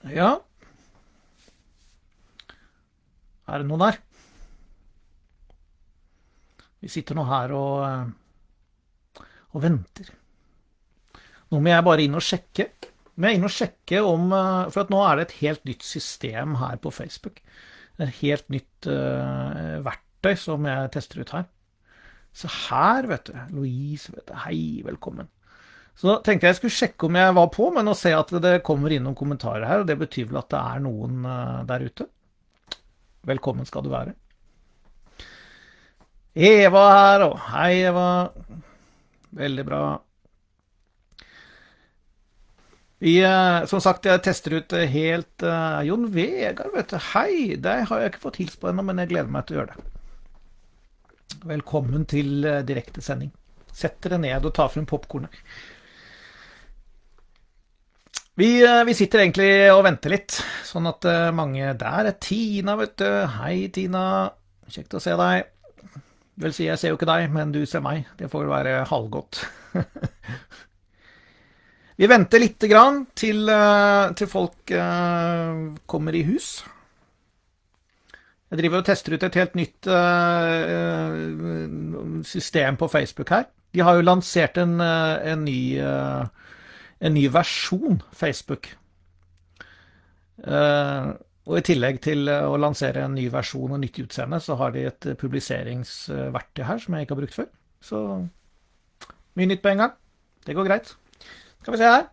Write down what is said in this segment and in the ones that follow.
Ja, er det noen der? Vi sitter nå her og venter. Nå må jeg bare inn og sjekke. Må jeg inn og sjekke om, for at nå er det et helt nytt system her på Facebook. Et helt nytt verktøy som jeg tester ut her. Så her, vet du, Louise, vet du, hei, velkommen. Så da tenkte jeg skulle sjekke om jeg var på, men nå ser jeg at det kommer inn noen kommentarer her, og det betyr vel at det er noen der ute. Velkommen skal du være. Eva her, og hei Eva. Veldig bra. Vi, som sagt, jeg tester ut helt Jon Vegard, vet du, hei, det har jeg ikke fått hils på ennå, men jeg gleder meg til å gjøre det. Velkommen til direkte sending. Sett dere ned og ta frem popcornet. Vi sitter egentlig og venter litt, sånn at mange der er Tina, vet du. Hei Tina, kjekt å se deg. Vel si, jeg ser jo ikke deg, men du ser meg. Det får være halvgodt. Vi venter litt grann til folk kommer i hus. Jeg driver og tester ut et helt nytt system på Facebook her. De har jo lansert en ny versjon Facebook. Og i tillegg til å lansere en ny versjon og nytt utseende, så har de et publiseringsverktøy her som jeg ikke har brukt før. Så mye nytt på en gang. Det går greit. Skal vi se her.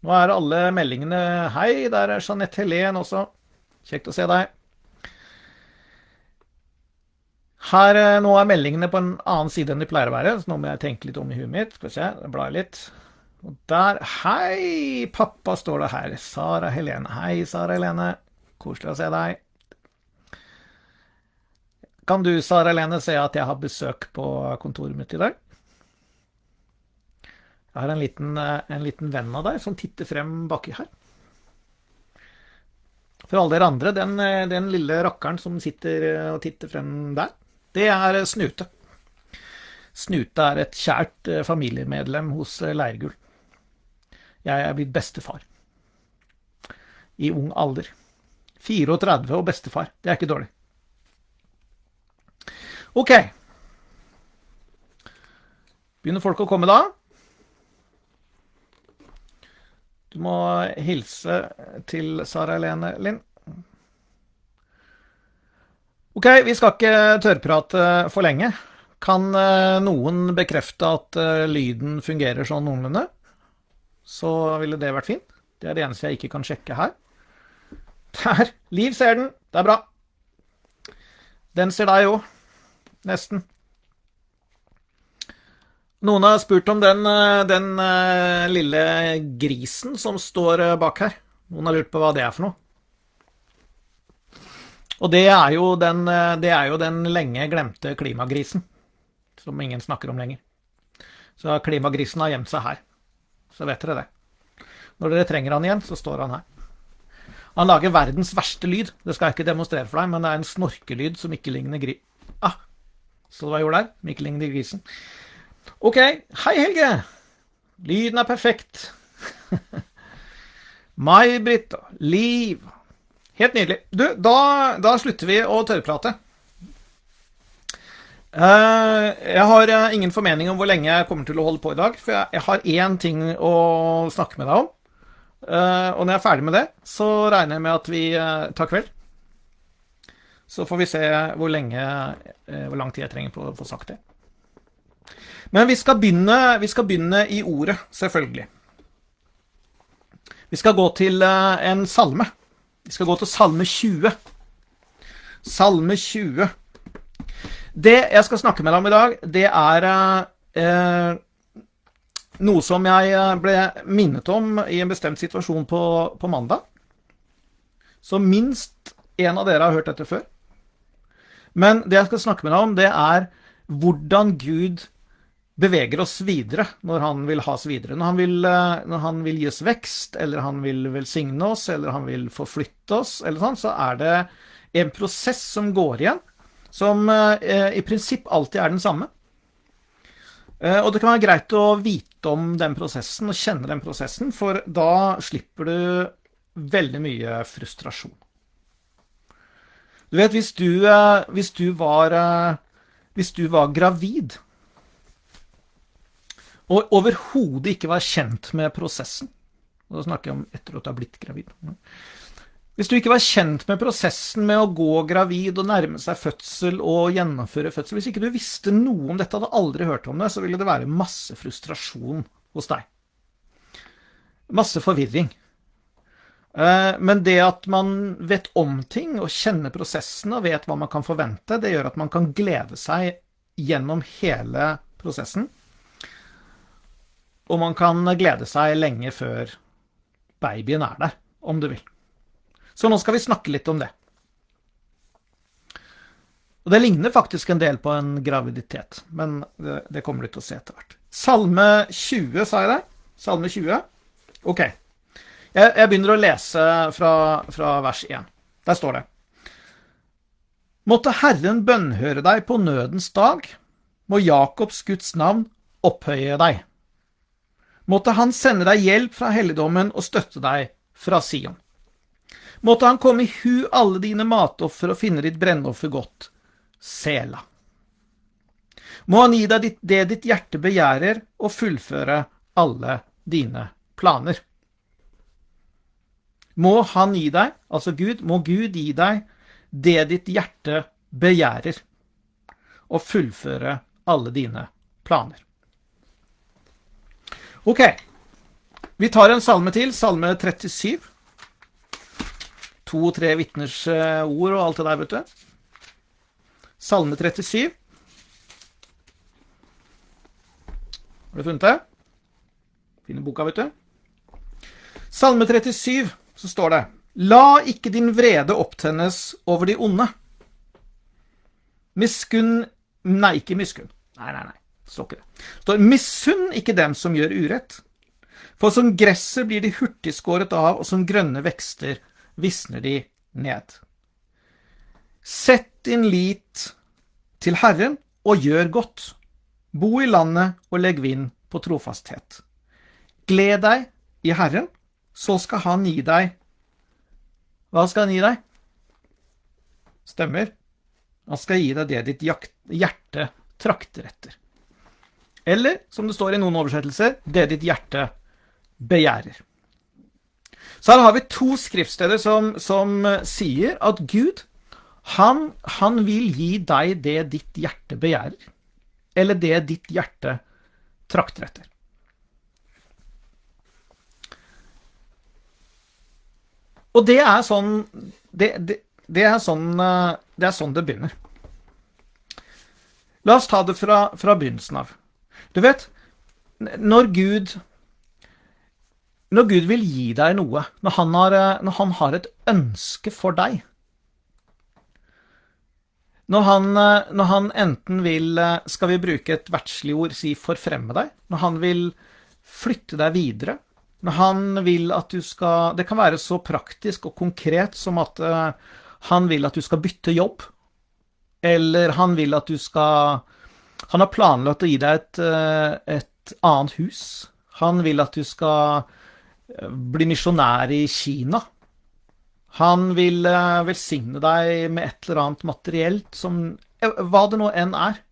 Nå er alle meldingene. Hei, der er Jeanette Helen også. Kjekt å se deg. Her, nå er meldingene på en annen side enn de pleier å være, så nå må jeg tenke litt om i huet mitt. Skal vi se, bla litt. Og der, hei, pappa står det her. Sara Helene. Hei, Sara Helene. Koselig å se deg. Kan du, Sara Helene, se at jeg har besøk på kontoret mitt i dag? Jeg har en liten venn av deg som titter frem baki her. For alle dere andre, den lille rakkeren som sitter og titter frem der, det er Snute. Snute er et kjært familiemedlem hos Leirgull. Jeg er blitt bestefar. I ung alder. 34 og bestefar. Det er ikke dårlig. Ok. Begynner folk å komme da? Du må hilse til Sara Helene Lind. Ok, vi skal ikke tørrprate for lenge. Kan noen bekrefte at lyden fungerer sånn noenlunde? Så ville det vært fint. Det er det eneste jeg ikke kan sjekke her. Der, Liv ser den. Det er bra. Den ser deg jo. Nesten. Noen har spurt om den lille grisen som står bak her. Noen har lurt på hva det er for noe. Og det er jo den lenge glemte klimagrisen, som ingen snakker om lenger. Så klimagrisen har gjemt seg her. Så vet dere det. Når dere trenger han igjen, så står han her. Han lager verdens verste lyd. Det skal jeg ikke demonstrere for deg, men det er en snorkelyd som ikke ligner så hva jeg gjorde der? Som ikke ligner grisen. Ok, hei Helge. Lyden er perfekt. Mai-Britt, Liv. Helt nydelig. Du, da slutter vi å tørrprate. Jeg har ingen formening om hvor lenge jeg kommer til å holde på i dag, for jeg har en ting å snakke med deg om. Og når jeg er ferdig med det, så regner jeg med at vi tar kveld. Så får vi se hvor lang tid jeg trenger på å få sagt det. Men vi skal begynne i ordet, selvfølgelig. Vi skal gå til en salme. Vi skal gå til salme 20. Salme 20. Det jeg skal snakke med deg om i dag, det er noe som jeg ble minnet om i en bestemt situasjon på mandag. Så minst en av dere har hørt dette før. Men det jeg skal snakke med deg om, det er hvordan Gud beveger oss videre når han vil ha oss videre. Når han vil gi oss vekst, eller han vil velsigne oss, eller han vil forflytte oss, eller sånn, så er det en prosess som går igjen, som i prinsipp alltid er den samme. Og det kan være greit å vite om den prosessen, og kjenne den prosessen, for da slipper du veldig mye frustrasjon. Du vet, hvis du var gravid, og overhodet ikke var kjent med prosessen, og da snakker jeg om etter at du har blitt gravid. Hvis du ikke var kjent med prosessen med å gå gravid og nærme seg fødsel og gjennomføre fødsel, hvis ikke du visste noe om dette, hadde aldri hørt om det, så ville det være masse frustrasjon hos deg. Masse forvirring. Men det at man vet om ting og kjenner prosessen og vet hva man kan forvente, det gjør at man kan glede seg gjennom hele prosessen. Og man kan glede seg lenge før babyen er der, om du vil. Så nå skal vi snakke litt om det. Og det ligner faktisk en del på en graviditet, men det kommer du til å se etter hvert. Salme 20, sa jeg det? Salme 20? Ok. Jeg begynner å lese fra vers 1. Der står det. Måtte Herren bønnhøre deg på nødens dag, må Jakobs Guds navn opphøye deg. Måtte han sende deg hjelp fra helligdommen og støtte deg fra Sion. Måtte han komme i hu alle dine matoffer og finne ditt brennoffer godt. Sela. Må han gi deg det ditt hjerte begjærer og fullføre alle dine planer. Må han gi deg, altså Gud, må Gud gi deg det ditt hjerte begjærer og fullføre alle dine planer. Ok, vi tar en salme til, salme 37. 2-3 vittners ord og alt det der, vet du. Salme 37. Har du funnet det? Finne boka, vet du. Salme 37, så står det. La ikke din vrede opptennes over de onde. Nei, ikke miskunn. Nei. Det står ikke det. Det står, missunn ikke dem som gjør urett. For som gresset blir de hurtig skåret av, og som grønne vekster visner de ned. Sett din lit til Herren og gjør godt. Bo i landet og legg vind på trofasthet. Gled deg i Herren, så skal han gi deg. Hva skal han gi deg? Stemmer. Han skal gi deg det ditt hjerte trakter etter. Eller, som det står i noen oversettelser, det ditt hjerte begjærer. Så her har vi 2 skriftsteder som sier at Gud, han vil gi deg det ditt hjerte begjærer, eller det ditt hjerte trakter etter. Og det er sånn det er sånn det begynner. La oss ta det fra begynnelsen av. Du vet, når Gud vil gi deg noe, når han har et ønske for deg, når han enten vil, skal vi bruke et verdslig ord, si forfremme deg, når han vil flytte deg videre, når han vil at du skal, det kan være så praktisk og konkret som at han vil at du skal bytte jobb, eller han vil at du skal, han har planlagt å gi deg et annet hus, han vil at du skal bli misjonær i Kina, han vil velsigne deg med et eller annet materielt, hva det nå enn er.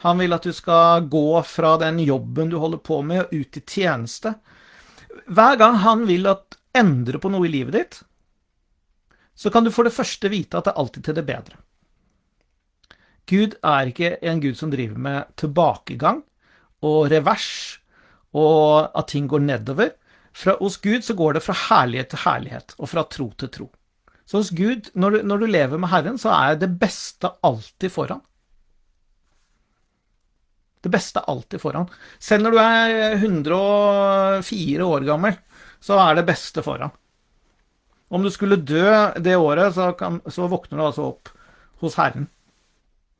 Han vil at du skal gå fra den jobben du holder på med, og ut i tjeneste. Hver gang han vil endre på noe i livet ditt, så kan du for det første vite at det er alltid til det bedre. Gud er ikke en Gud som driver med tilbakegang og revers, og at ting går nedover. Hos Gud så går det fra herlighet til herlighet, og fra tro til tro. Så hos Gud, når du lever med Herren, så er det beste alltid foran. Det beste er alltid foran. Selv når du er 104 år gammel, så er det beste foran. Om du skulle dø det året, så våkner du altså opp hos Herren.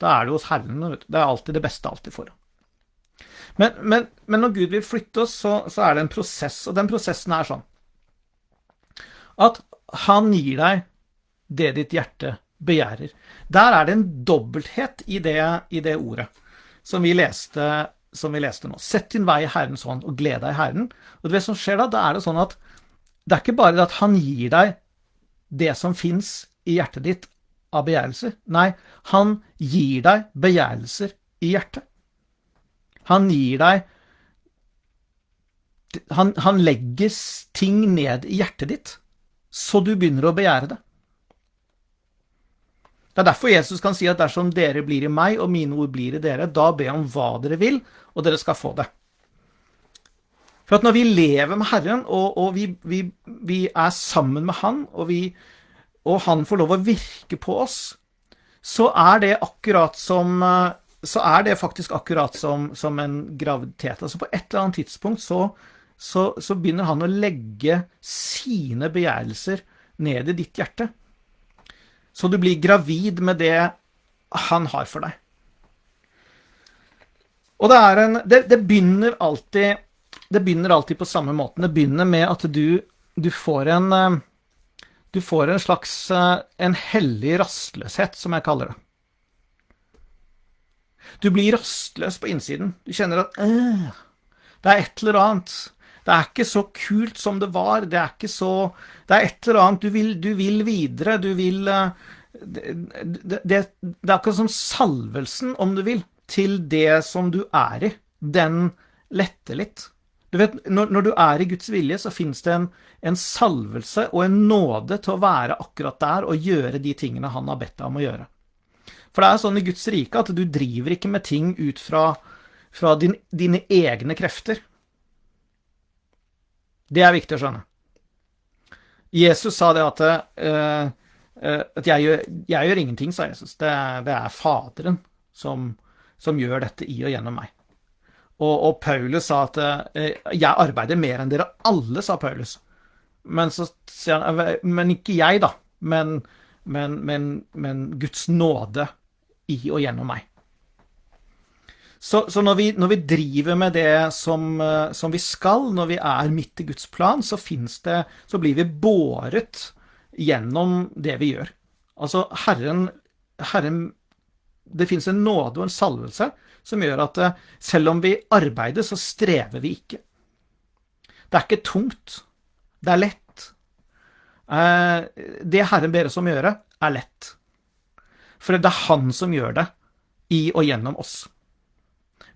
Da er du hos Herren, det er alltid det beste alltid foran. Men når Gud vil flytte oss, så er det en prosess, og den prosessen er sånn. At han gir deg det ditt hjerte begjærer. Der er det en dobbelthet i det ordet som vi leste nå. Sett din vei i Herrens hånd og gled deg i Herren. Og det som skjer da er det sånn at det er ikke bare det at han gir deg det som finnes i hjertet ditt av begjærelser. Nei, han gir deg begjærelser i hjertet. Han gir deg, han legger ting ned i hjertet ditt, så du begynner å begjære det. Det er derfor Jesus kan si at dersom dere blir i meg, og mine ord blir i dere, da be om hva dere vil, og dere skal få det. For at når vi lever med Herren, og vi er sammen med han, og han får lov å virke på oss, så er det faktisk akkurat som en graviditet. Altså på et eller annet tidspunkt så begynner han å legge sine begjærelser ned i ditt hjerte. Så du blir gravid med det han har for deg. Og det begynner alltid på samme måten. Det begynner med at du får en slags en hellig rastløshet, som jeg kaller det. Du blir rastløs på innsiden. Du kjenner at det er et eller annet. Det er ikke så kult som det var. Det er et eller annet. Du vil videre. Det er akkurat som salvelsen, om du vil, til det som du er i. Den letter litt. Du vet, når du er i Guds vilje, så finnes det en salvelse og en nåde til å være akkurat der og gjøre de tingene han har bedt deg om å gjøre. For det er sånn i Guds rike at du driver ikke med ting ut fra dine egne krefter. Det er viktig å skjønne. Jesus sa det at jeg gjør ingenting, sa Jesus. Det er Faderen som gjør dette i og gjennom meg. Og Paulus sa at jeg arbeider mer enn dere alle, sa Paulus. Men så sier han, men ikke jeg da, men Guds nåde i og gjennom meg. Så når vi driver med det som vi skal, når vi er midt i Guds plan, så blir vi båret gjennom det vi gjør. Altså Herren, det finnes en nåde og en salvelse som gjør at selv om vi arbeider, så strever vi ikke. Det er ikke tungt. Det er lett. Det Herren ber oss om å gjøre, er lett. For det er han som gjør det i og gjennom oss.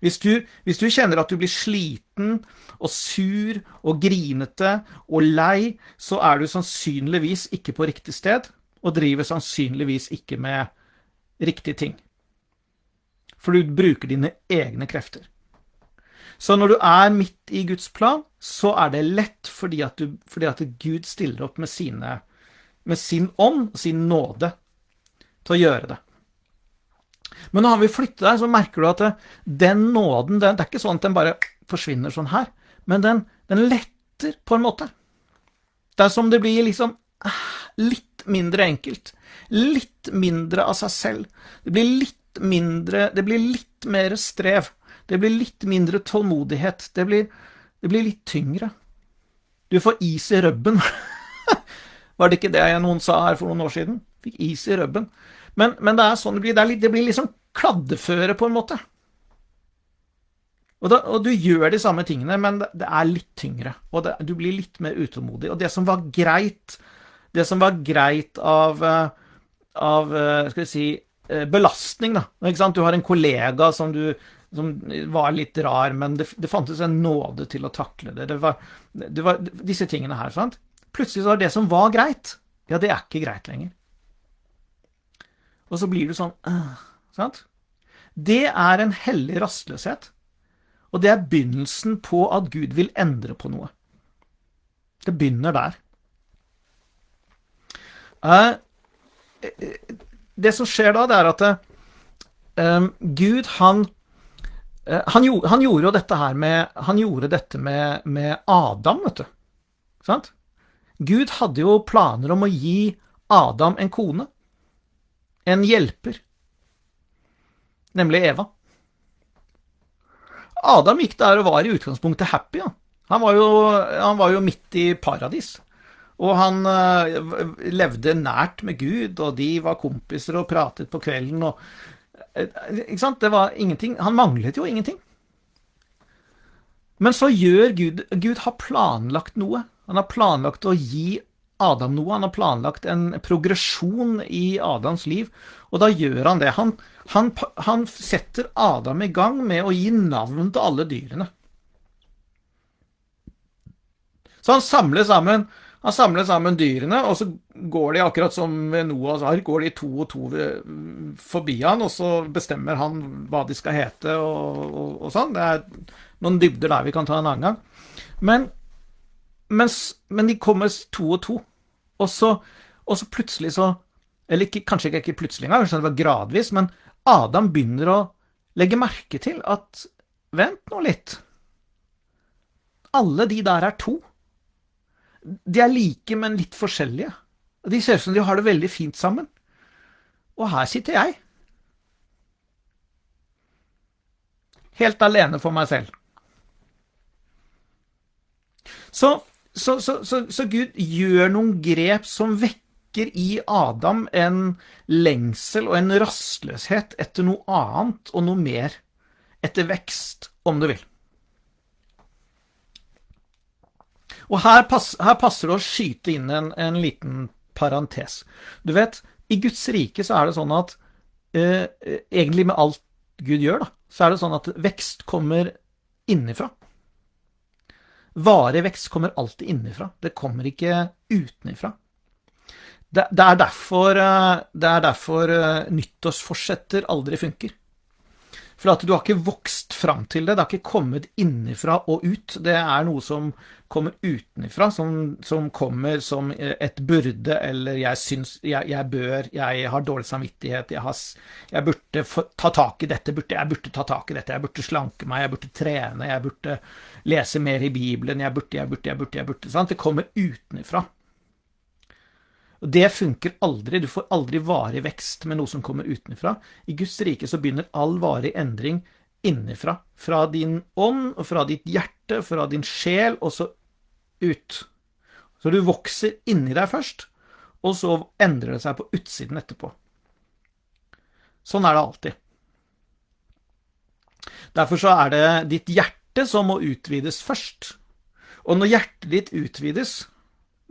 Hvis du kjenner at du blir sliten og sur og grinete og lei, så er du sannsynligvis ikke på riktig sted, og driver sannsynligvis ikke med riktige ting. For du bruker dine egne krefter. Så når du er midt i Guds plan, så er det lett fordi at Gud stiller opp med sin ånd og sin nåde til å gjøre det. Men når vi flytter der, så merker du at den nåden, det er ikke sånn at den bare forsvinner sånn her, men den letter på en måte. Det er som det blir liksom litt mindre enkelt, litt mindre av seg selv. Det blir litt mer strev, det blir litt mindre tålmodighet, det blir litt tyngre. Du får is i røbben. Var det ikke det noen sa her for noen år siden? Fikk is i røbben. Men det er sånn det blir liksom kladdeføre på en måte. Og du gjør de samme tingene, men det er litt tyngre, og du blir litt mer utålmodig. Og det som var greit av skal vi si, belastning da, ikke sant? Du har en kollega som var litt rar, men det fantes en nåde til å takle det. Det var disse tingene her, sant? Plutselig så var det som var greit, ja, det er ikke greit lenger. Og så blir du sånn, sant? Det er en hellig rastløshet, og det er begynnelsen på at Gud vil endre på noe. Det begynner der. Det som skjer da, det er at Gud, han gjorde jo dette her med Adam, vet du. Sant? Gud hadde jo planer om å gi Adam en kone, en hjelper, nemlig Eva. Adam gikk der og var i utgangspunktet happy. Ja. Han var jo midt i paradis, og han levde nært med Gud, og de var kompiser og pratet på kvelden, og, ikke sant? Det var ingenting. Han manglet jo ingenting. Men så gjør Gud har planlagt noe. Han har planlagt å gi Adam noe, han har planlagt en progresjon i Adams liv, og da gjør han det. Han setter Adam i gang med å gi navn til alle dyrene. Så han samler sammen dyrene, og så går de akkurat som ved Noahs ark, går de to og to forbi han, og så bestemmer han hva de skal hete, og sånn. Det er noen dybder der vi kan ta en annen gang. Men de kommer to og to, og så plutselig så, eller kanskje ikke plutselig engang, kanskje det var gradvis, men Adam begynner å legge merke til at, vent nå litt, alle de der er to. De er like, men litt forskjellige. De ser ut som de har det veldig fint sammen. Og her sitter jeg. Helt alene for meg selv. Så Gud gjør noen grep som vekker i Adam en lengsel og en rastløshet etter noe annet og noe mer, etter vekst, om du vil. Og her passer det å skyte inn en liten parentes. Du vet, i Guds rike så er det sånn at egentlig med alt Gud gjør da, så er det sånn at vekst kommer innifra. Varig vekst kommer alltid innifra. Det kommer ikke utenifra. Det er derfor nyttårsforsetter aldri funker. For at du har ikke vokst fram til det, det har ikke kommet innifra og ut. Det er noe som kommer utenifra, som kommer som et burde, eller jeg synes, jeg bør, jeg har dårlig samvittighet, jeg burde ta tak i dette, jeg burde slanke meg, jeg burde trene, jeg burde lese mer i Bibelen, jeg burde, sant? Det kommer utenifra. Og det funker aldri, du får aldri varig vekst med noe som kommer utenifra. I Guds rike så begynner all varig endring innifra, fra din ånd, og fra ditt hjerte, fra din sjel, og så ut. Så du vokser inni deg først, og så endrer det seg på utsiden etterpå. Sånn er det alltid. Derfor så er det ditt hjerte som må utvides først. Og når hjertet ditt utvides,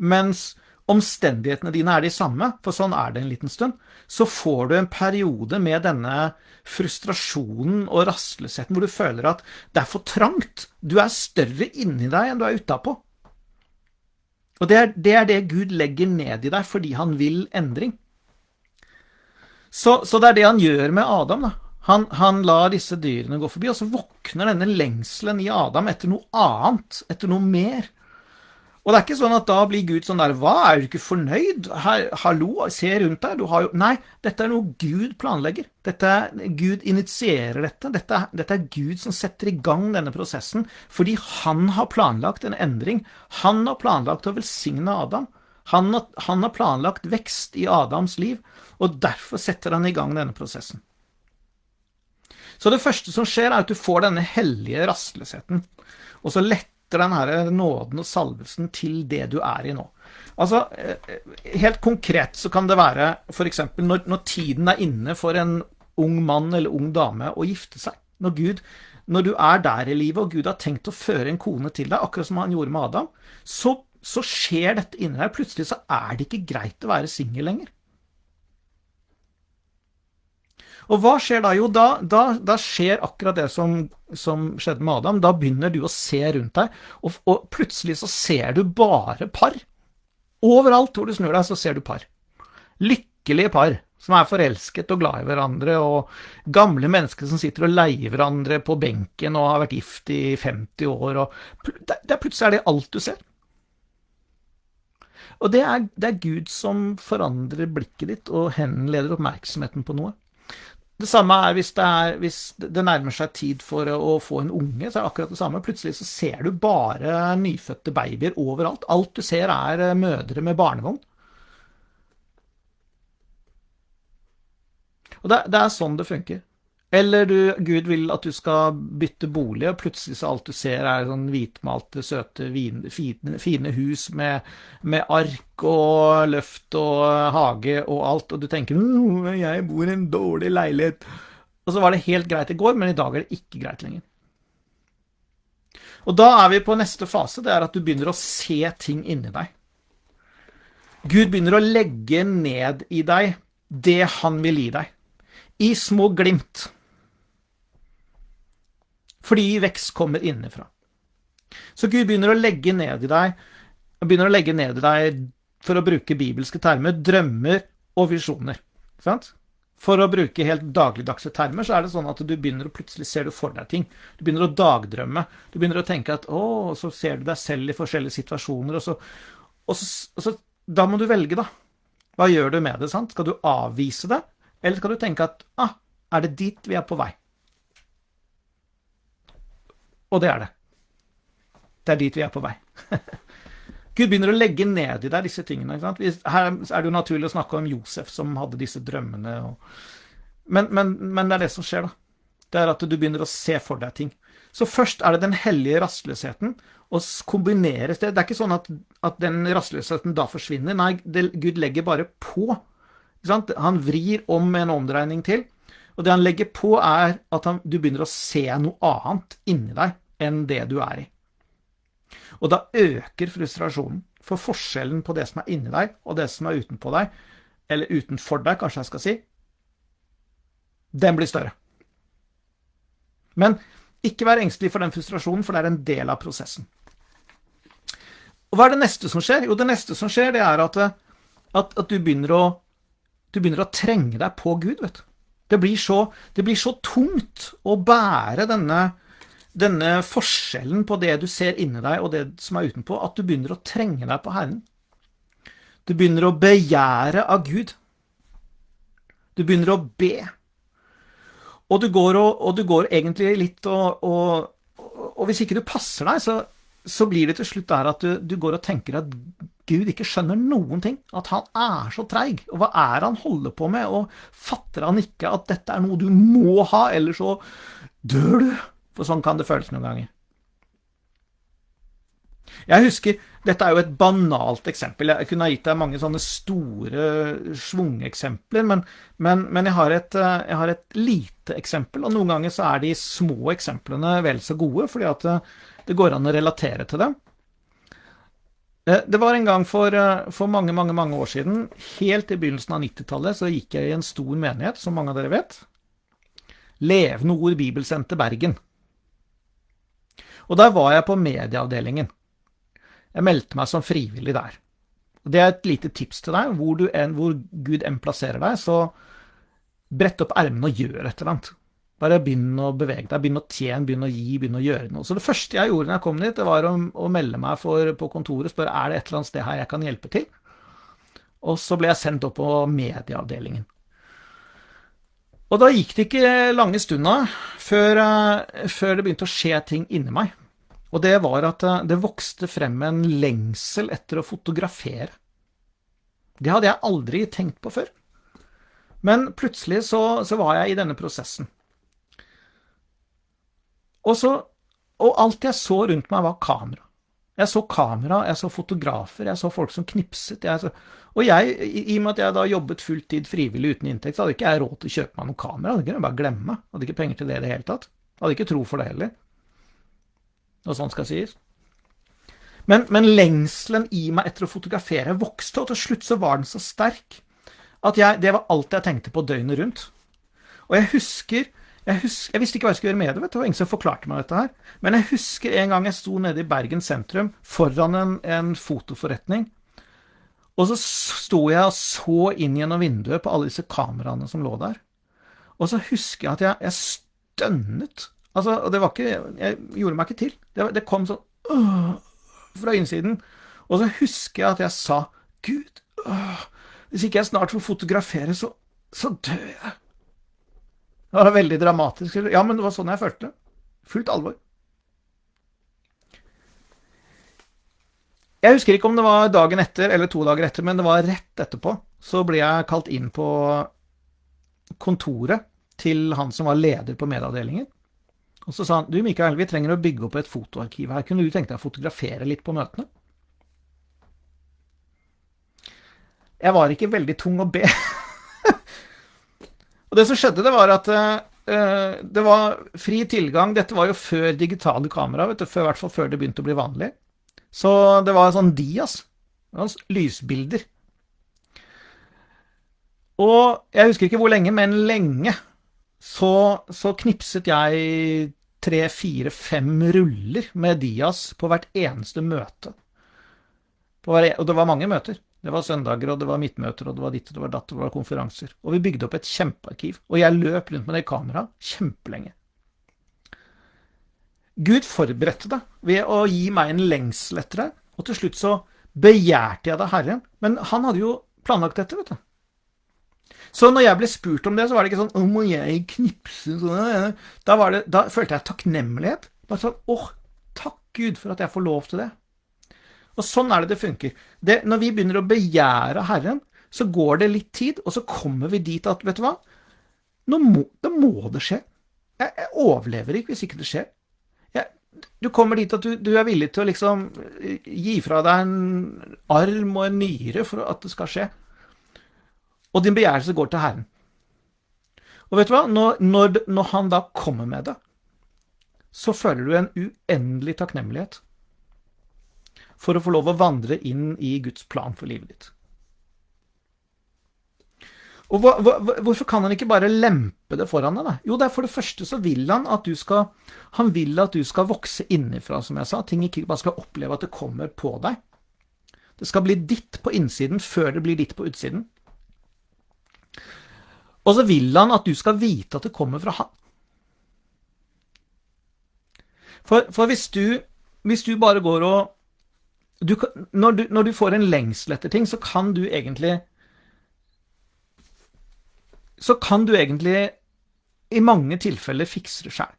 mens omstendighetene dine er de samme, for sånn er det en liten stund, så får du en periode med denne frustrasjonen og rastløsheten, hvor du føler at det er for trangt. Du er større inni deg enn du er utenpå. Og det er det Gud legger ned i deg, fordi han vil endring. Så det er det han gjør med Adam, da. Han lar disse dyrene gå forbi, og så våkner denne lengselen i Adam etter noe annet, etter noe mer. Og det er ikke sånn at da blir Gud sånn der, hva, er du ikke fornøyd? Hallo, se rundt deg, nei, dette er noe Gud planlegger. Gud initierer dette. Dette er Gud som setter i gang denne prosessen, fordi han har planlagt en endring. Han har planlagt å velsigne Adam. Han har planlagt vekst i Adams liv, og derfor setter han i gang denne prosessen. Så det første som skjer er at du får denne hellige rastløsheten, og så letter den her nåden og salvelsen til det du er i nå. Altså, helt konkret så kan det være, for eksempel, når tiden er inne for en ung mann eller ung dame å gifte seg. Når du er der i livet, og Gud har tenkt å føre en kone til deg, akkurat som han gjorde med Adam, så skjer dette inni deg. Plutselig så er det ikke greit å være single lenger. Og hva skjer da? Jo, da skjer akkurat det som skjedde med Adam. Da begynner du å se rundt deg, og plutselig så ser du bare par. Overalt hvor du snur deg, så ser du par. Lykkelige par, som er forelsket og glad i hverandre, og gamle mennesker som sitter og leier hverandre på benken og har vært gift i 50 år. Og plutselig er det alt du ser. Og det er Gud som forandrer blikket ditt og henleder oppmerksomheten på noe. Det samme er hvis det nærmer seg tid for å få en unge, så er det akkurat det samme. Plutselig så ser du bare nyfødte babyer overalt. Alt du ser er mødre med barnevogn. Og det er sånn det funker. Eller Gud vil at du skal bytte bolig, og plutselig så alt du ser er sånn hvitmalte, søte, fine hus med ark og løft og hage og alt, og du tenker, jeg bor i en dårlig leilighet. Og så var det helt greit i går, men i dag er det ikke greit lenger. Og da er vi på neste fase, det er at du begynner å se ting inni deg. Gud begynner å legge ned i deg det han vil gi deg, i små glimt. Fordi vekst kommer innenfra. Så Gud begynner å legge ned i deg, for å bruke bibelske termer, drømmer og visjoner. Sant? For å bruke helt dagligdagse termer, så er det sånn at du begynner å plutselig ser du for deg ting. Du begynner å dagdrømme. Du begynner å tenke at, så ser du deg selv i forskjellige situasjoner, og så da må du velge da. Hva gjør du med det, sant? Skal du avvise det? Eller skal du tenke at, er det dit vi er på vei? Og det er det. Det er dit vi er på vei. Gud begynner å legge ned i deg disse tingene. Ikke sant? Her er det jo naturlig å snakke om Josef som hadde disse drømmene. Men det er det som skjer da. Det er at du begynner å se for deg ting. Så først er det den hellige rastløsheten, og kombineres det. Det er ikke sånn at den rastløsheten da forsvinner. Nei, Gud legger bare på. Ikke sant? Han vrir om en omdreining til. Og det han legger på er at du begynner å se noe annet inni deg enn det du er i. Og da øker frustrasjonen, for forskjellen på det som er inni deg, og det som er utenpå deg, eller utenfor deg, kanskje jeg skal si, den blir større. Men ikke vær engstelig for den frustrasjonen, for det er en del av prosessen. Og hva er det neste som skjer? Jo, det neste som skjer, det er at du begynner å trenge deg på Gud, vet du. Det blir så tungt å bære denne forskjellen på det du ser inni deg og det som er utenpå, at du begynner å trenge deg på Herren. Du begynner å begjære av Gud. Du begynner å be. Og du går egentlig litt og hvis ikke du passer deg, så blir det til slutt der at du går og tenker at Gud ikke skjønner noen ting, at han er så treig, og hva er han holder på med, og fatter han ikke at dette er noe du må ha, eller så dør du, for sånn kan det føles noen ganger. Jeg husker, dette er jo et banalt eksempel, jeg kunne ha gitt deg mange sånne store svungeksempler, men jeg har et lite eksempel, og noen ganger så er de små eksemplene vel så gode, fordi at det går an å relatere til dem. Det var en gang for mange, mange, mange år siden, helt i begynnelsen av 90-tallet, så gikk jeg i en stor menighet, som mange av dere vet. Levende Ord Bibelsenter Bergen. Og der var jeg på medieavdelingen. Jeg meldte meg som frivillig der. Det er et lite tips til deg, hvor Gud enn plasserer deg, så brett opp ermene og gjør et eller annet. Bare begynn å bevege deg, begynn å tjene, begynn å gi, begynn å gjøre noe. Så det første jeg gjorde når jeg kom dit, det var å melde meg på kontoret, spørre, er det et eller annet sted her jeg kan hjelpe til? Og så ble jeg sendt opp på medieavdelingen. Og da gikk det ikke lange stunder før det begynte å skje ting inni meg. Og det var at det vokste frem en lengsel etter å fotografere. Det hadde jeg aldri tenkt på før. Men plutselig så var jeg i denne prosessen. Og alt jeg så rundt meg var kamera. Jeg så kamera, jeg så fotografer, jeg så folk som knipset. Og jeg, i og med at jeg da jobbet fulltid frivillig uten inntekt, så hadde ikke jeg råd til å kjøpe meg noen kamera. Det kunne jeg bare glemme. Jeg hadde ikke penger til det i det hele tatt. Jeg hadde ikke tro for det heller. Og sånn skal sies. Men lengselen i meg etter å fotografere vokste, og til slutt så var den så sterk at det var alt jeg tenkte på døgnet rundt. Og jeg visste ikke hva jeg skulle gjøre med det, det var ingen som forklarte meg dette her. Men jeg husker en gang jeg sto nede i Bergen sentrum, foran en fotoforretning, og så sto jeg og så inn gjennom vinduet på alle disse kameraene som lå der. Og så husker jeg at jeg stønnet. Altså, og det var ikke, jeg gjorde meg ikke til. Det kom sånn fra innsiden. Og så husker jeg at jeg sa, Gud, hvis ikke jeg snart får fotografere, så dør jeg. Det var veldig dramatisk. Ja, men det var sånn jeg følte. Fullt alvor. Jeg husker ikke om det var dagen etter eller 2 dager etter, men det var rett etterpå. Så ble jeg kalt inn på kontoret til han som var leder på medieavdelingen. Og så sa han, du Mikael, vi trenger å bygge opp et fotoarkiv her. Kunne du tenke deg å fotografere litt på møtene? Jeg var ikke veldig tung å be. Og det som skjedde, det var at det var fri tilgang. Dette var jo før digitale kamera, vet du, før, i hvert fall før det begynte å bli vanlig. Så det var sånn dias, lysbilder. Og jeg husker ikke hvor lenge, men lenge, så knipset jeg 3, 4, 5 ruller med dias på hvert eneste møte. Og det var mange møter. Det var søndager, og det var midtmøter, og det var ditt, og det var datt, og det var konferanser. Og vi bygde opp et kjempearkiv, og jeg løp rundt med det kameraet kjempelenge. Gud forberedte det ved å gi meg en lengsel etter det, og til slutt så begjærte jeg det Herren. Men han hadde jo planlagt dette, vet du. Så når jeg ble spurt om det, så var det ikke sånn, må jeg knipse? Da følte jeg takknemlighet. Bare sånn, takk Gud for at jeg får lov til det. Og sånn det funker. Når vi begynner å begjære Herren, så går det litt tid, og så kommer vi dit at, vet du hva? Da må det skje. Jeg overlever ikke hvis ikke det skjer. Du kommer dit at du villig til å liksom gi fra deg en arm og en nyre for at det skal skje. Og din begjærelse går til Herren. Og vet du hva? Når han da kommer med det, så føler du en uendelig takknemlighet for å få lov å vandre inn i Guds plan for livet ditt. Og hvorfor kan han ikke bare lempe det foran deg da? Jo, det for det første så vil han at du skal vokse innifra, som jeg sa. Ting ikke bare skal oppleve at det kommer på deg. Det skal bli ditt på innsiden før det blir ditt på utsiden. Og så vil han at du skal vite at det kommer fra han. For hvis du bare går og når du får en lengsel etter ting, så kan du egentlig i mange tilfeller fikse det selv.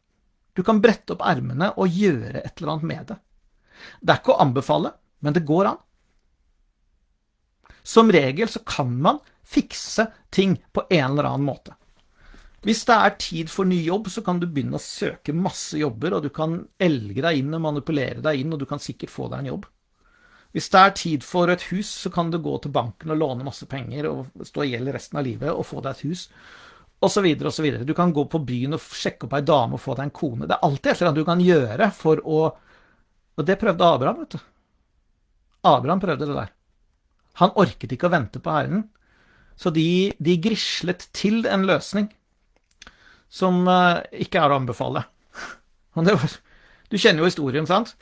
Du kan brette opp ermene og gjøre et eller annet med det. Det ikke å anbefale, men det går an. Som regel så kan man fikse ting på en eller annen måte. Hvis det tid for ny jobb, så kan du begynne å søke masse jobber, og du kan elge deg inn og manipulere deg inn, og du kan sikkert få deg en jobb. Hvis det tid for et hus, så kan du gå til banken og låne masse penger og stå i gjeld resten av livet og få deg et hus, og så videre og så videre. Du kan gå på byen og sjekke opp en dame og få deg en kone. Det alltid et eller annet du kan gjøre for å... Og det prøvde Abraham, vet du. Abraham prøvde det der. Han orket ikke å vente på Herren, så de grislet til en løsning som ikke å anbefale. Du kjenner jo historien, sant?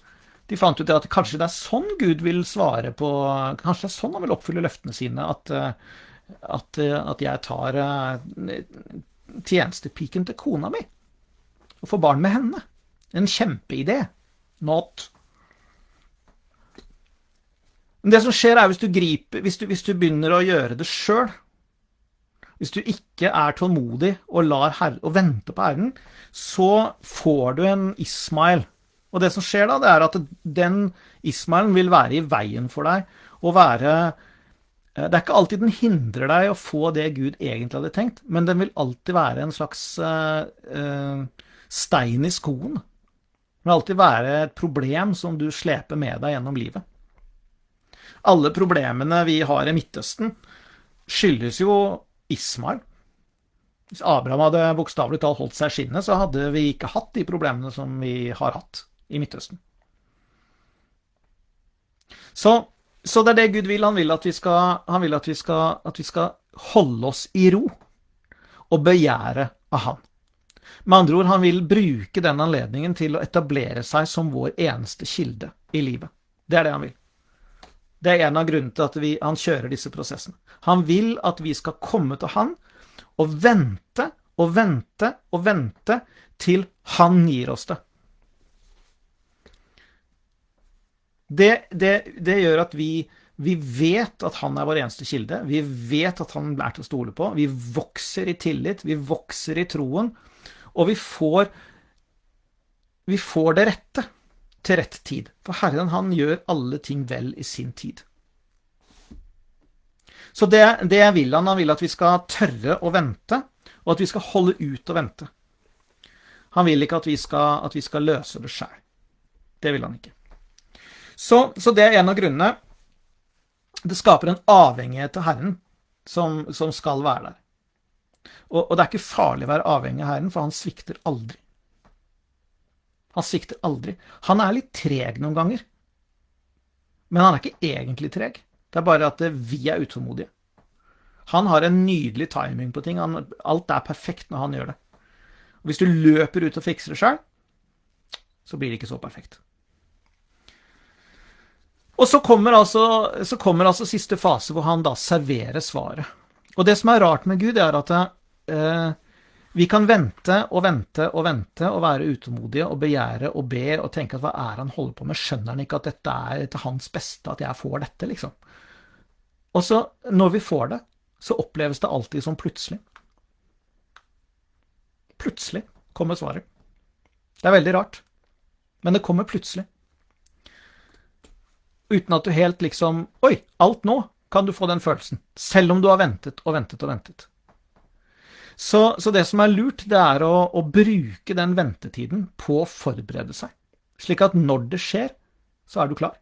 De fant ut at kanskje det sånn Gud vil svare på, kanskje det sånn han vil oppfylle løftene sine, at jeg tar tjenestepiken til kona mi, og får barn med henne. En kjempeidé. Not. Men det som skjer hvis du begynner å gjøre det selv, hvis du ikke tålmodig og venter på Herren, så får du en Ismael. Og det som skjer da, det at den Ismaelen vil være i veien for deg, det ikke alltid den hindrer deg å få det Gud egentlig hadde tenkt, men den vil alltid være en slags stein i skoen. Det vil alltid være et problem som du sleper med deg gjennom livet. Alle problemene vi har i Midtøsten skyldes jo Ismael. Hvis Abraham hadde bokstavelig talt holdt seg skinnet, så hadde vi ikke hatt de problemene som vi har hatt i Midtøsten. Så det det Gud vil. Han vil at vi skal holde oss i ro og begjære av han. Med andre ord, han vil bruke den anledningen til å etablere seg som vår eneste kilde i livet. Det det han vil. Det en av grunnene til at han kjører disse prosessene. Han vil at vi skal komme til han og vente og vente og vente til han gir oss det. Det gjør at vi vet at han vår eneste kilde, vi vet at han til å stole på, vi vokser i tillit, vi vokser i troen, og vi får det rette til rett tid. For Herren, han gjør alle ting vel i sin tid. Så det vil han vil at vi skal tørre å vente, og at vi skal holde ut og vente. Han vil ikke at vi skal løse det selv. Det vil han ikke. Så det en av grunnene. Det skaper en avhengighet til Herren som skal være der. Og det er ikke farlig å være avhengig av Herren, for han svikter aldri. Han svikter aldri. Han er litt treg noen ganger. Men han er ikke egentlig treg. Det er bare at vi er utålmodige. Han har en nydelig timing på ting. Alt er perfekt når han gjør det. Og hvis du løper ut og fikser det selv, så blir det ikke så perfekt. Og så kommer altså siste fase, hvor han da serverer svaret. Og det som er rart med Gud, er at vi kan vente og vente og vente, og være utålmodige, og begjære og be, og tenke at hva er han holder på med? Skjønner han ikke at dette er til hans beste, at jeg får dette, liksom? Og så, når vi får det, så oppleves det alltid som plutselig. Plutselig kommer svaret. Det er veldig rart, men det kommer plutselig. Uten at du helt liksom, oi, alt nå kan du få den følelsen, selv om du har ventet og ventet og ventet. Så det som er lurt, det er å bruke den ventetiden på å forberede seg, slik at når det skjer, så er du klar.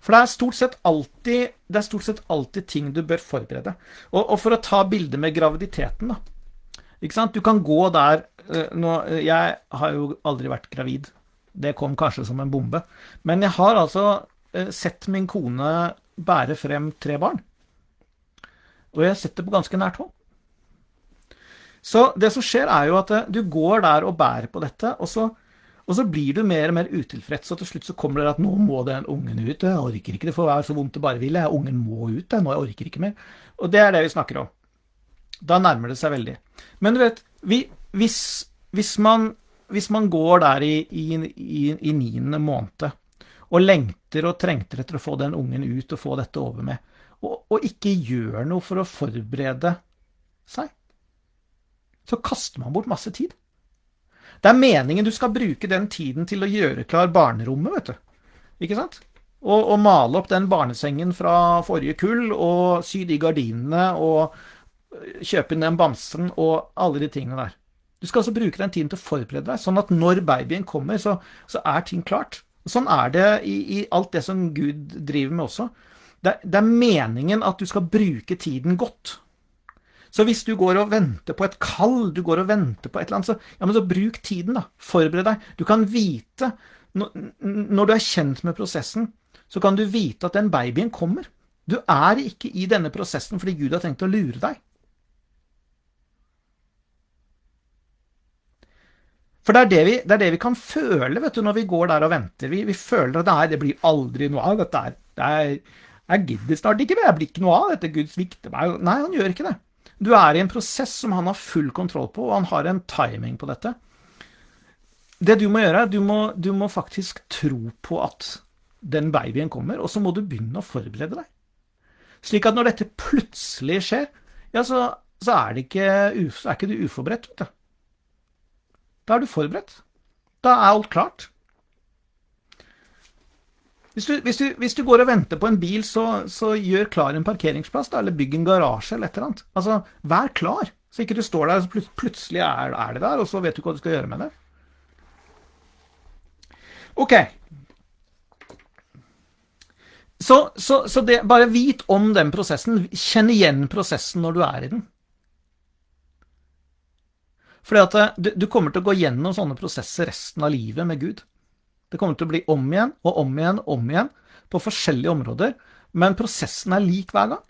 For det er stort sett alltid ting du bør forberede. Og for å ta bildet med graviditeten da, ikke sant? Du kan gå der, jeg har jo aldri vært gravid, det kom kanskje som en bombe, men jeg har altså sett min kone bære frem 3 barn, og jeg har sett det på ganske nært hold. Så det som skjer er jo at du går der og bærer på dette, og så blir du mer og mer utilfreds, og til slutt så kommer det at nå må den ungen ut, jeg orker ikke, det får være så vondt det bare vil, ungen må ut, nå jeg orker ikke mer. Og det er det vi snakker om. Da nærmer det seg veldig. Men du vet, hvis man går der i 9. måned, og lengter og trengter etter å få den ungen ut og få dette over med, og ikke gjør noe for å forberede seg, så kaster man bort masse tid. Det er meningen du skal bruke den tiden til å gjøre klar barnerommet, vet du. Ikke sant? Og male opp den barnesengen fra forrige kull, og sy de gardinene, og kjøpe inn den bamsen, og alle de tingene der. Du skal altså bruke den tiden til å forberede deg, sånn at når babyen kommer, så er ting klart. Sånn er det i alt det som Gud driver med også. Det er meningen at du skal bruke tiden godt. Så hvis du går og venter på et kall, du går og venter på et eller annet, så bruk tiden da, forbered deg. Du kan vite, når du er kjent med prosessen, så kan du vite at den babyen kommer. Du er ikke i denne prosessen fordi Gud har tenkt å lure deg. For det er det vi kan føle, vet du, når vi går der og venter. Vi føler at det blir aldri noe av dette her. Jeg gidder snart ikke, det blir ikke noe av dette, Gud svikter meg. Nei, han gjør ikke det. Du er i en prosess som han har full kontroll på, og han har en timing på dette. Det du må gjøre, du må faktisk tro på at den babyen kommer, og så må du begynne å forberede deg. Slik at når dette plutselig skjer, ja, så er ikke du uforberedt, vet du. Da er du forberedt. Da er alt klart. Hvis du går og venter på en bil, så gjør klar en parkeringsplass, da, eller bygg en garasje, eller et eller annet. Altså, vær klar, så ikke du står der, og plutselig er det der, og så vet du hva du skal gjøre med det. Ok. Så bare vit om den prosessen, kjenn igjen prosessen når du er i den. Fordi at du kommer til å gå gjennom sånne prosesser resten av livet med Gud. Det kommer til å bli om igjen og om igjen og om ign på forskjellige områder, men prosessen er lik hver gang.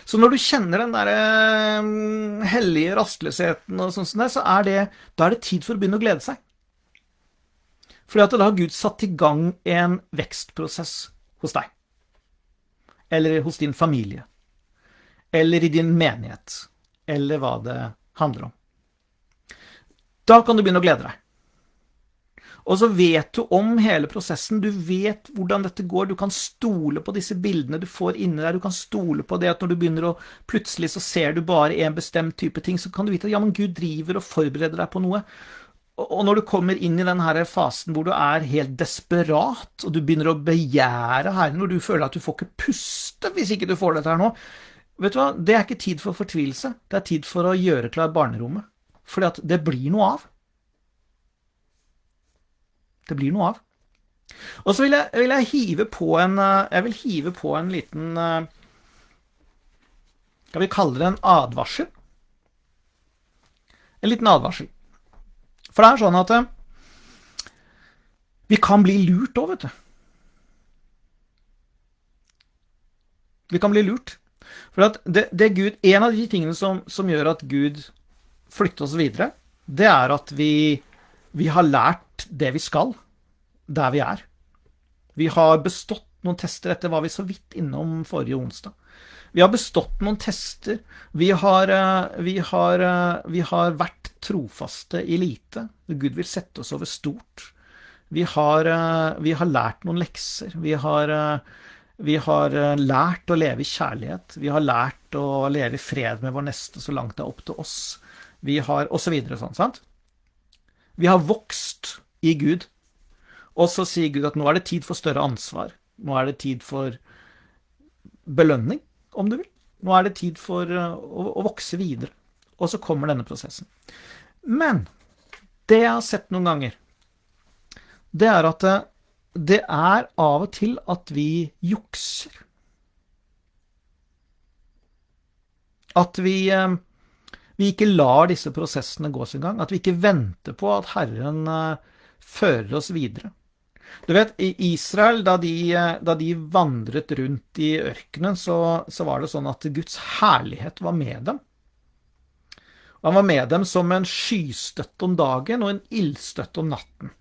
Så når du kjenner den der hellige rastløsheten og sånn der, da er det tid for å begynne å glede seg. Fordi at da har Gud satt i gang en vekstprosess hos deg, eller hos din familie, eller i din menighet, eller hva det handler om. Da kan du begynne å glede deg. Og så vet du om hele prosessen, du vet hvordan dette går, du kan stole på disse bildene du får inne der, du kan stole på det at når du begynner å, plutselig så ser du bare en bestemt type ting, så kan du vite at ja, men Gud driver og forbereder deg på noe. Og når du kommer inn i denne fasen hvor du er helt desperat, og du begynner å begjære Herren, når du føler at du får ikke puste hvis ikke du får dette her nå, vet du hva, det er ikke tid for fortvilelse, det er tid for å gjøre klar barnerommet. Fordi at det blir noe av. Det blir noe av. Og så vil jeg hive på en liten Skal vi kalle det en advarsel? En liten advarsel. For det sånn at vi kan bli lurt også, vet du. Vi kan bli lurt. For at det Gud, en av de tingene som gjør at Gud flytter oss videre, det at vi har lært det vi skal, der vi er. Vi har bestått noen tester, dette var vi så vidt innom forrige onsdag. Vi har bestått noen tester, vi har vært trofaste i lite, Gud vil sette oss over stort. Vi har lært noen lekser, vi har lært å leve i kjærlighet, vi har lært å leve i fred med vår neste så langt det opp til oss, vi har, og så videre sånn, sant? Vi har vokst i Gud, og så sier Gud at nå det tid for større ansvar, nå det tid for belønning, om du vil. Nå det tid for å vokse videre. Og så kommer denne prosessen. Men det jeg har sett noen ganger, det at det av og til at vi jukser. At vi ikke lar disse prosessene gå sin gang. At vi ikke venter på at Herren fører oss videre. Du vet, i Israel, da de vandret rundt i ørkenen, så var det sånn at Guds herlighet var med dem. Og han var med dem som en skystøtte om dagen og en ildstøtte om natten.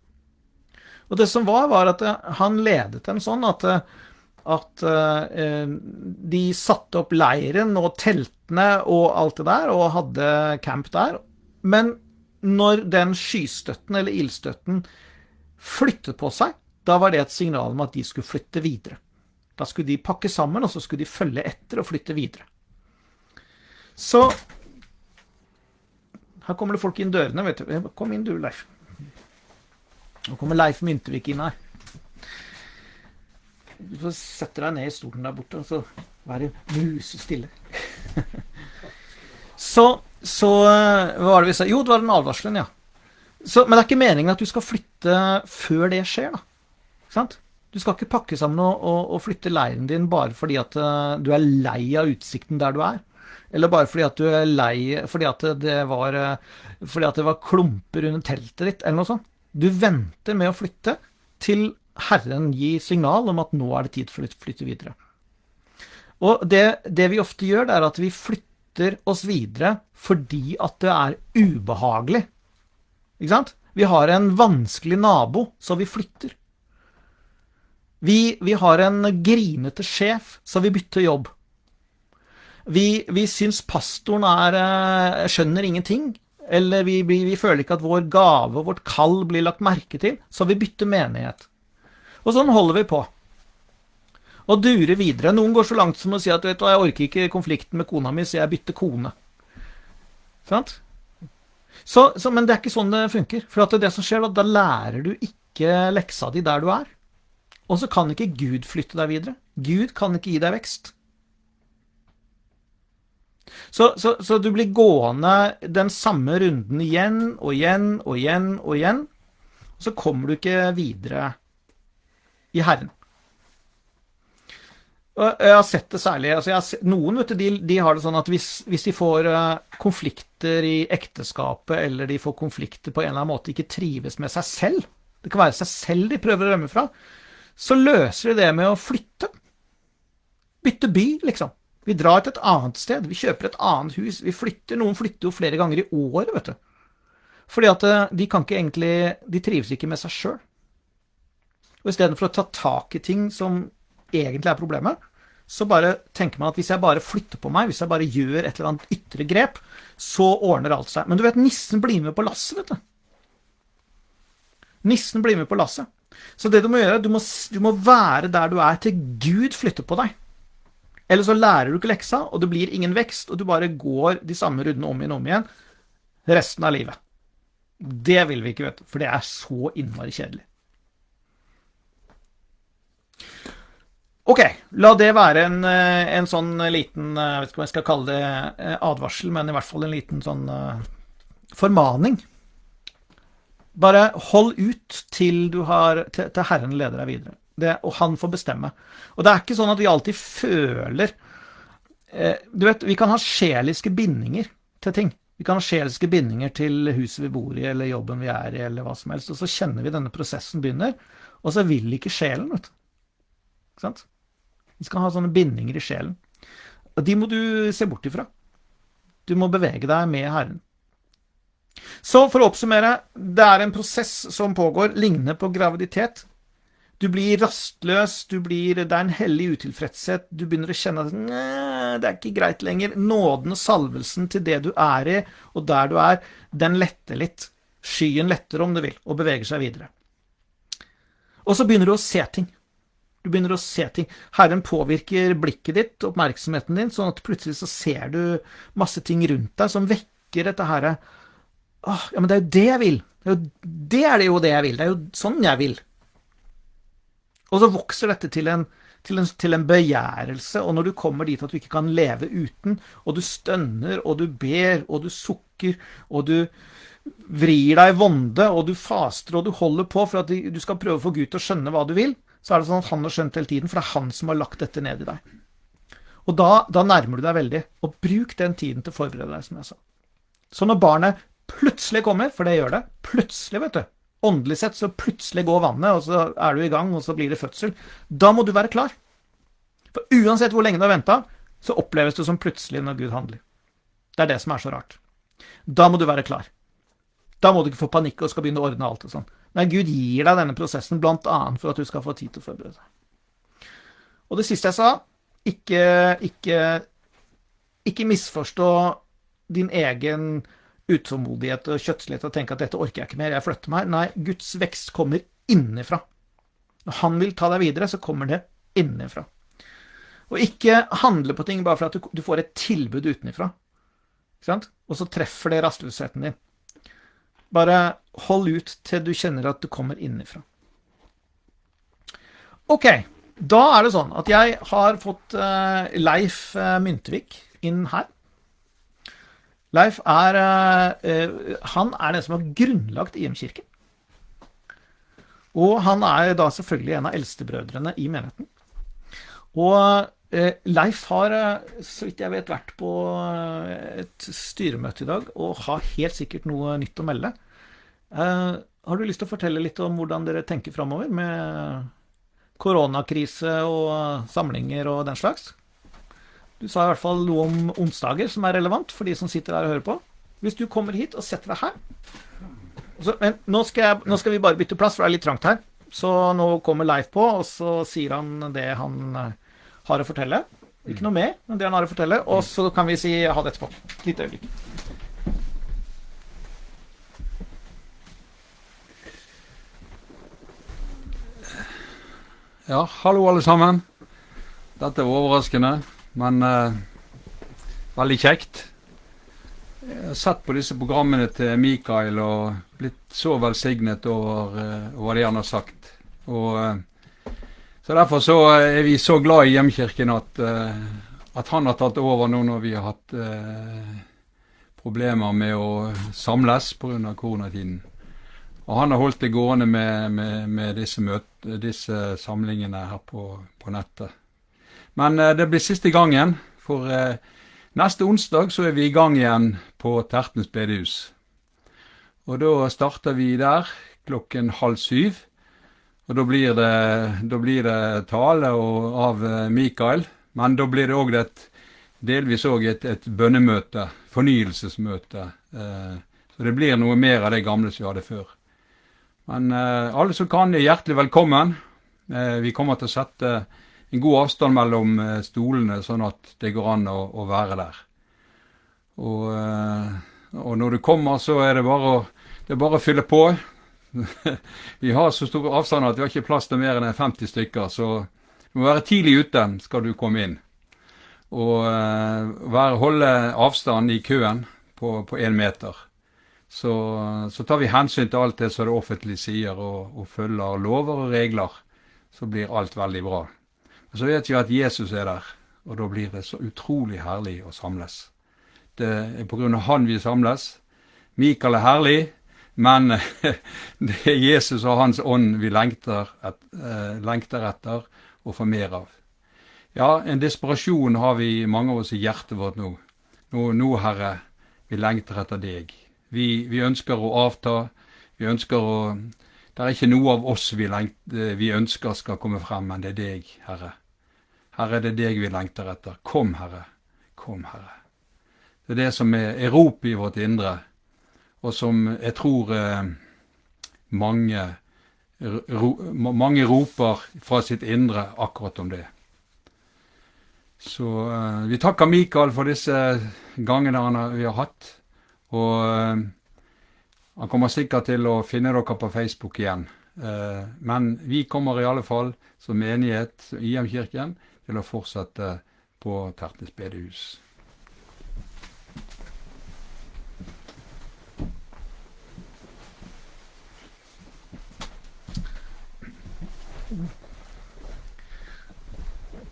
Og det som var at han ledet dem sånn at de satte opp leiren og teltene og alt det der, og hadde camp der. Men når den skystøtten eller ildstøtten flyttet på seg, da var det et signal om at de skulle flytte videre. Da skulle de pakke sammen, og så skulle de følge etter og flytte videre. Så, her kommer det folk inn dørene, vet du. Kom inn du, Leif. Nå kommer Leif Myntervik inn her. Du får sette deg ned i stolen der borte, og så være musestille. så, hva var det vi sa? Jo, det var den advarselen, ja. Men det ikke meningen at du skal flytte før det skjer, da. Sant? Du skal ikke pakke sammen og flytte leiren din bare fordi at du lei av utsikten der du eller bare fordi at du lei fordi at det var klumper under teltet ditt, eller noe sånt. Du venter med å flytte til Herren gir signal om at nå det tid for å flytte videre. Og det vi ofte gjør, det at vi flytter oss videre fordi at det ubehagelig. Ikke sant? Vi har en vanskelig nabo, så vi flytter. Vi har en grinete sjef, så vi bytter jobb. Vi syns pastoren skjønner ingenting, eller vi føler ikke at vår gave og vårt kall blir lagt merke til, så vi bytter menighet. Og sånn holder vi på. Og durer videre. Noen går så langt som å si at vet du, jeg orker ikke konflikten med kona mi, så jeg bytter kone. Sant? Men det ikke sånn det funker. For at det som skjer, da lærer du ikke leksa di der du Og så kan ikke Gud flytte deg videre. Gud kan ikke gi deg vekst. Så du blir gående den samme runden igjen og igjen og igjen og igjen, og så kommer du ikke videre i Herren. Og jeg har sett det særlig, noen vet du, de har det sånn at hvis de får konflikter i ekteskapet, eller de får konflikter på en eller annen måte, ikke trives med seg selv, det kan være seg selv de prøver å rømme fra, så løser de det med å flytte. Bytte by, liksom. Vi drar til et annet sted, vi kjøper et annet hus, noen flytter jo flere ganger i året, vet du. Fordi at de kan ikke egentlig, de trives ikke med seg selv. Og i stedet for å ta tak i ting som egentlig problemet, så bare tenker man at hvis jeg bare flytter på meg, hvis jeg bare gjør et eller annet ytre grep, så ordner alt seg. Men du vet, nissen blir med på lasset, vet du. Nissen blir med på lasset. Så det du må gjøre, du må være der du til Gud flytter på deg. Eller så lærer du ikke leksa, og det blir ingen vekst, og du bare går de samme rundene om igjen, resten av livet. Det vil vi ikke, vet du, for det så innmari kjedelig. Ok, la det være en sånn liten, jeg vet ikke hva jeg skal kalle det, advarsel, men i hvert fall en liten sånn formaning. Bare hold ut til til Herren leder deg videre. Og han får bestemme. Og det ikke sånn at vi alltid føler du vet, vi kan ha sjeliske bindinger til ting. Vi kan ha sjeliske bindinger til huset vi bor i, eller jobben vi er i, eller hva som helst, og så kjenner vi denne prosessen begynner, og så vil ikke sjelen, vet du. Ikke sant? Vi skal ha sånne bindinger i sjelen. Og de må du se bort ifra. Du må bevege deg med Herren. Så for å oppsummere, det er en prosess som pågår, lignende på graviditet. Du blir rastløs, det er en hellig utilfredshet, du begynner å kjenne at det er ikke greit lenger. Nåden og salvelsen til det du er i, og der du er, den letter litt. Skyen letter om du vil, og beveger seg videre. Og så begynner du å se ting. Du begynner å se ting. Herren påvirker blikket ditt, oppmerksomheten din, sånn at plutselig så ser du masse ting rundt deg som vekker dette her. Ja, men det er jo det jeg vil. Det er jo det jeg vil. Det er jo sånn jeg vil. Og så vokser dette til en begjærelse, og når du kommer dit at du ikke kan leve uten, og du stønner, og du ber, og du sukker, og du vrir deg i vonde, og du faster, og du holder på for at du skal prøve å få Gud til å skjønne hva du vil, så er det sånn at han har skjønt hele tiden, for det er han som har lagt dette ned i deg. Og da nærmer du deg veldig, og bruk den tiden til å forberede deg, som jeg sa. Så når barnet plutselig kommer, for det gjør det, plutselig, vet du, åndelig sett så plutselig går vannet, og så er du i gang, og så blir det fødsel. Da må du være klar. For uansett hvor lenge du har ventet, så oppleves det som plutselig når Gud handler. Det er det som er så rart. Da må du være klar. Da må du ikke få panikk og skal begynne å ordne alt og sånn. Nei, Gud gir deg denne prosessen blant annet for at du skal få tid til å forberede deg. Og det siste jeg sa, ikke misforstå din egen utålmodighet og kjøttslighet og tenke at dette orker jeg ikke mer, jeg flytter meg. Nei, Guds vekst kommer innenfra. Når han vil ta deg videre, så kommer det innenfra. Og ikke handle på ting bare for at du får et tilbud utenifra. Ikke sant? Og så treffer det rastløsheten din. Bare hold ut til du kjenner at du kommer innenfra. Ok, da er det sånn at jeg har fått Leif Myntvik inn her. Leif han er den som har grunnlagt IM-kirken. Og han er da selvfølgelig en av eldstebrødrene i menigheten. Og Leif har, så vidt jeg vet, vært på et styremøte i dag, og har helt sikkert noe nytt å melde. Har du lyst til å fortelle litt om hvordan dere tenker fremover med koronakrise og samlinger og den slags? Du sa i hvert fall noe om onsdager som er relevant for de som sitter her og hører på. Hvis du kommer hit og setter deg her. Men nå skal vi bare bytte plass, for det er litt trangt her. Så nå kommer Leif på, og så sier han det han har å fortelle. Ikke noe mer, men det han har å fortelle. Og så kan vi si ha det etterpå. Litt øyeblikk. Ja, hallo alle sammen. Dette var overraskende. Men veldig kjekt. Jeg har sett på disse programmene til Mikael og blitt så velsignet over det han har sagt. Så derfor så er vi så glad i Hjemkirken at han har tatt over nå når vi har hatt problemer med å samles på grunn av koronatiden. Og han har holdt det gående med disse samlingene her på nettet. Men det blir siste gangen, for neste onsdag så er vi i gang igjen på Tertnes bedehus. Og da starter vi der 6:30, og da blir det tale av Mikael, men da blir det også delvis også et bønnemøte, fornyelsesmøte, så det blir noe mer av det gamle som vi hadde før. Men alle som kan er hjertelig velkommen. Vi kommer til å sette en god avstand mellom stolene, sånn at det går an å være der. Og når du kommer, så er det bare å fylle på. Vi har så stor avstand at vi har ikke plass til mer enn 50 stykker, så du må være tidlig ute, skal du komme inn. Og holde avstand i køen på 1 meter. Så tar vi hensyn til alt det som det offentlige sier, og følger lover og regler, så blir alt veldig bra. Og så vet vi at Jesus er der, og da blir det så utrolig herlig å samles. Det er på grunn av han vi samles. Mikael er herlig, men det er Jesus og hans ånd vi lengter etter å få mer av. Ja, en desperasjon har vi mange av oss i hjertet vårt nå. Nå, Herre, vi lengter etter deg. Vi ønsker å avta, vi ønsker å... Det er ikke noe av oss vi ønsker skal komme frem, men det er deg, Herre. Herre, det er deg vi lengter etter. Kom, Herre. Kom, Herre. Det er det som er rop i vårt indre, og som jeg tror mange roper fra sitt indre akkurat om det. Så vi takker Mikael for disse gangene vi har hatt, og han kommer sikkert til å finne dere på Facebook igjen. Men vi kommer i alle fall som menighet i IM-kirken til å fortsette på Tertnes bedehus.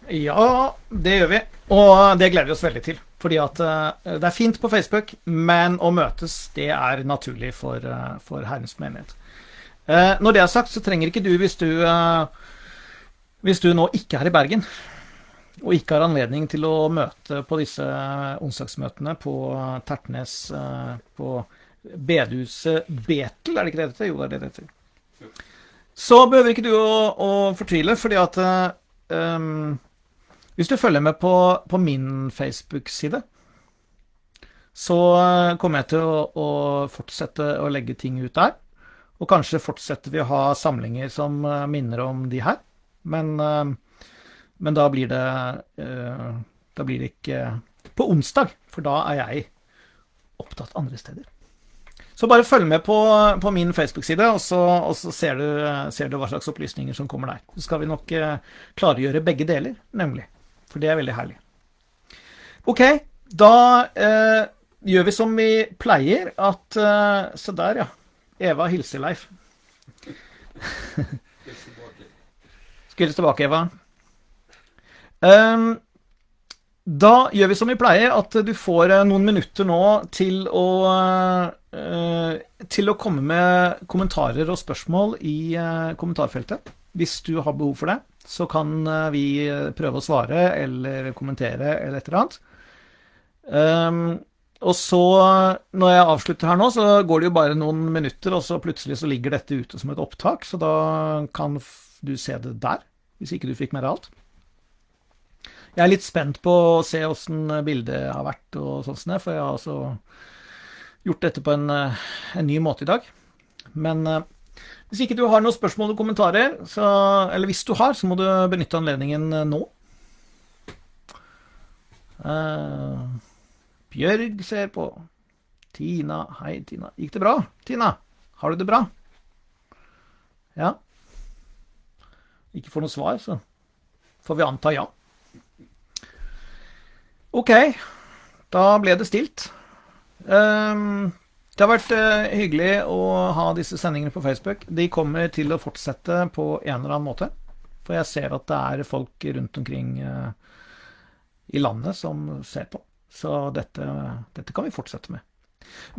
Ja, det gjør vi, og det gleder vi oss veldig til, fordi at det er fint på Facebook, men å møtes, det er naturlig for Herrens menighet. Når det er sagt, så trenger ikke du, hvis du nå ikke er i Bergen, og ikke har anledning til å møte på disse onsdagsmøtene på Tertnes, på bedehuset Betel, er det ikke det dette? Jo, det er det dette. Så behøver ikke du å fortvile, fordi at hvis du følger med på min Facebook-side, så kommer jeg til å fortsette å legge ting ut der, og kanskje fortsetter vi å ha samlinger som minner om de her, men da blir det ikke på onsdag, for da er jeg opptatt andre steder. Så bare følg med på min Facebook-side, og så ser du hva slags opplysninger som kommer der. Så skal vi nok klargjøre begge deler, nemlig. For det er veldig herlig. Ok, da gjør vi som vi pleier, at så der, ja. Eva hilser Leif. Skulle tilbake, Eva. Da gjør vi som vi pleier, at du får noen minutter nå til å komme med kommentarer og spørsmål i kommentarfeltet. Hvis du har behov for det, så kan vi prøve å svare eller kommentere eller et eller annet. Og så, når jeg avslutter her nå, så går det jo bare noen minutter, og så plutselig så ligger dette ute som et opptak, så da kan du se det der, hvis ikke du fikk med deg alt. Jeg er litt spent på å se hvordan bildet har vært og sånn, for jeg har også gjort dette på en ny måte i dag. Men hvis ikke du har noen spørsmål og kommentarer, eller hvis du har, så må du benytte anledningen nå. Bjørg ser på. Tina, hei Tina. Gikk det bra, Tina? Har du det bra? Ja. Ikke får noe svar, så får vi anta ja. Ok, da ble det stilt. Det har vært hyggelig å ha disse sendingene på Facebook. De kommer til å fortsette på en eller annen måte, for jeg ser at det er folk rundt omkring i landet som ser på. Så dette kan vi fortsette med.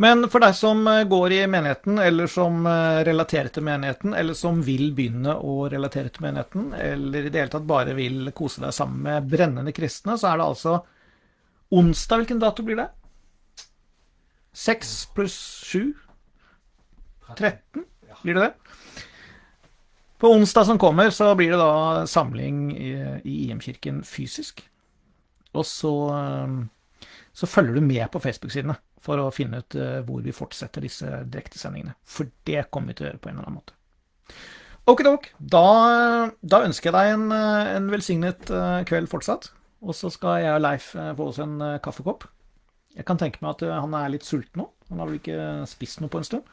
Men for deg som går i menigheten, eller som relaterer til menigheten, eller som vil begynne å relatere til menigheten, eller i det hele tatt bare vil kose deg sammen med brennende kristne, så er det altså onsdag. Hvilken dato blir det? 6 pluss 7? 13? Blir det det? På onsdag som kommer, så blir det da samling i IM-kirken fysisk. Og så følger du med på Facebook-sidene for å finne ut hvor vi fortsetter disse direktesendingene. For det kommer vi til å gjøre på en eller annen måte. Okidok, da ønsker jeg deg en velsignet kveld fortsatt. Og så skal jeg og Leif få oss en kaffekopp. Jeg kan tenke meg at han er litt sulten nå. Han har vel ikke spist noe på en stund.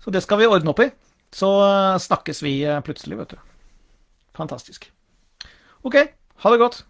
Så det skal vi ordne opp i. Så snakkes vi plutselig, vet du. Fantastisk. Ok, ha det godt.